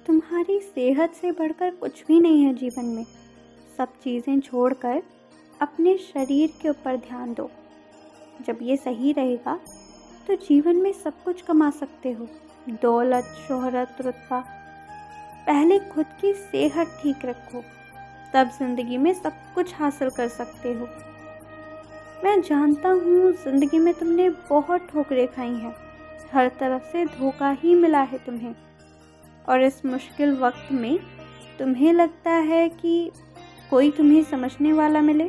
तुम्हारी सेहत से बढ़कर कुछ भी नहीं है जीवन में। सब चीज़ें छोड़कर अपने शरीर के ऊपर ध्यान दो। जब ये सही रहेगा तो जीवन में सब कुछ कमा सकते हो, दौलत, शोहरत, रुतबा। पहले खुद की सेहत ठीक रखो, तब ज़िंदगी में सब कुछ हासिल कर सकते हो। मैं जानता हूँ ज़िंदगी में तुमने बहुत ठोकरें खाई हैं, हर तरफ से धोखा ही मिला है तुम्हें। और इस मुश्किल वक्त में तुम्हें लगता है कि कोई तुम्हें समझने वाला मिले,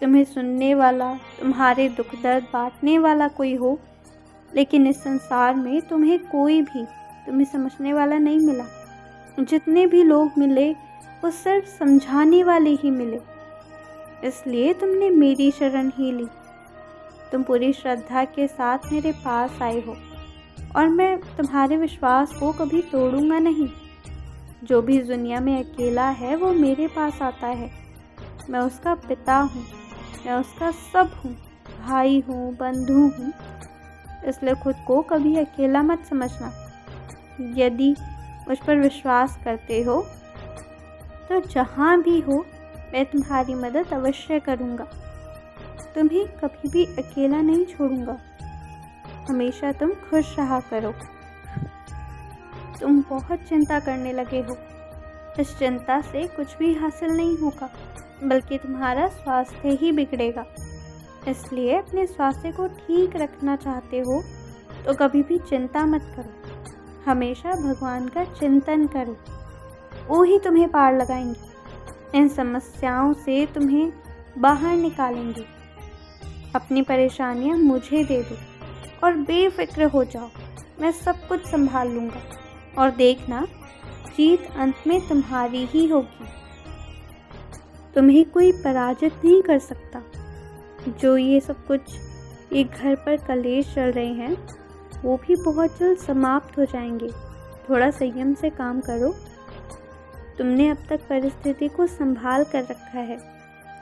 तुम्हें सुनने वाला, तुम्हारे दुख दर्द बांटने वाला कोई हो। लेकिन इस संसार में तुम्हें कोई भी तुम्हें समझने वाला नहीं मिला। जितने भी लोग मिले वो सिर्फ समझाने वाले ही मिले। इसलिए तुमने मेरी शरण ही ली। तुम पूरी श्रद्धा के साथ मेरे पास आए हो और मैं तुम्हारे विश्वास को कभी तोड़ूंगा नहीं। जो भी दुनिया में अकेला है वो मेरे पास आता है। मैं उसका पिता हूँ, मैं उसका सब हूँ, भाई हूँ, बंधु हूँ। इसलिए खुद को कभी अकेला मत समझना। यदि मुझ पर विश्वास करते हो तो जहाँ भी हो मैं तुम्हारी मदद अवश्य करूँगा। तुम्हें कभी भी अकेला नहीं छोड़ूंगा। हमेशा तुम खुश रहा करो। तुम बहुत चिंता करने लगे हो। इस चिंता से कुछ भी हासिल नहीं होगा, बल्कि तुम्हारा स्वास्थ्य ही बिगड़ेगा। इसलिए अपने स्वास्थ्य को ठीक रखना चाहते हो तो कभी भी चिंता मत करो। हमेशा भगवान का चिंतन करो, वो ही तुम्हें पार लगाएंगे। इन समस्याओं से तुम्हें बाहर निकालेंगे। अपनी परेशानियां मुझे दे दो और बेफिक्र हो जाओ। मैं सब कुछ संभाल लूँगा और देखना जीत अंत में तुम्हारी ही होगी। तुम्हें कोई पराजित नहीं कर सकता। जो ये सब कुछ ये घर पर कलेश चल रहे हैं वो भी बहुत जल्द समाप्त हो जाएंगे। थोड़ा संयम से काम करो। तुमने अब तक परिस्थिति को संभाल कर रखा है।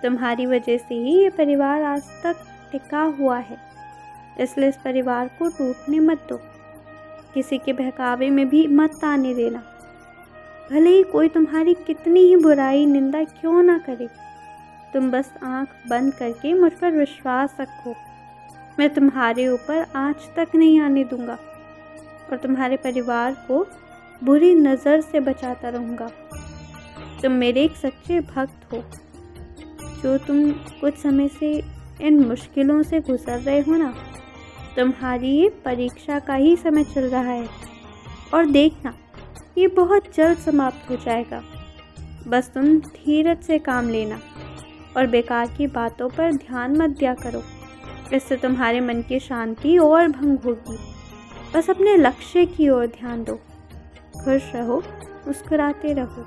तुम्हारी वजह से ही ये परिवार आज तक टिका हुआ है। इसलिए इस परिवार को टूटने मत दो। किसी के बहकावे में भी मत आने देना। भले ही कोई तुम्हारी कितनी ही बुराई निंदा क्यों ना करे, तुम बस आंख बंद करके मुझ पर विश्वास रखो। मैं तुम्हारे ऊपर आज तक नहीं आने दूंगा और तुम्हारे परिवार को बुरी नज़र से बचाता रहूँगा। तुम मेरे एक सच्चे भक्त हो। जो तुम कुछ समय से इन मुश्किलों से गुजर रहे हो ना, तुम्हारी ये परीक्षा का ही समय चल रहा है और देखना ये बहुत जल्द समाप्त हो जाएगा। बस तुम धीरज से काम लेना और बेकार की बातों पर ध्यान मत दिया करो। इससे तुम्हारे मन की शांति और भंग होगी। बस अपने लक्ष्य की ओर ध्यान दो। खुश रहो, मुस्कुराते रहो।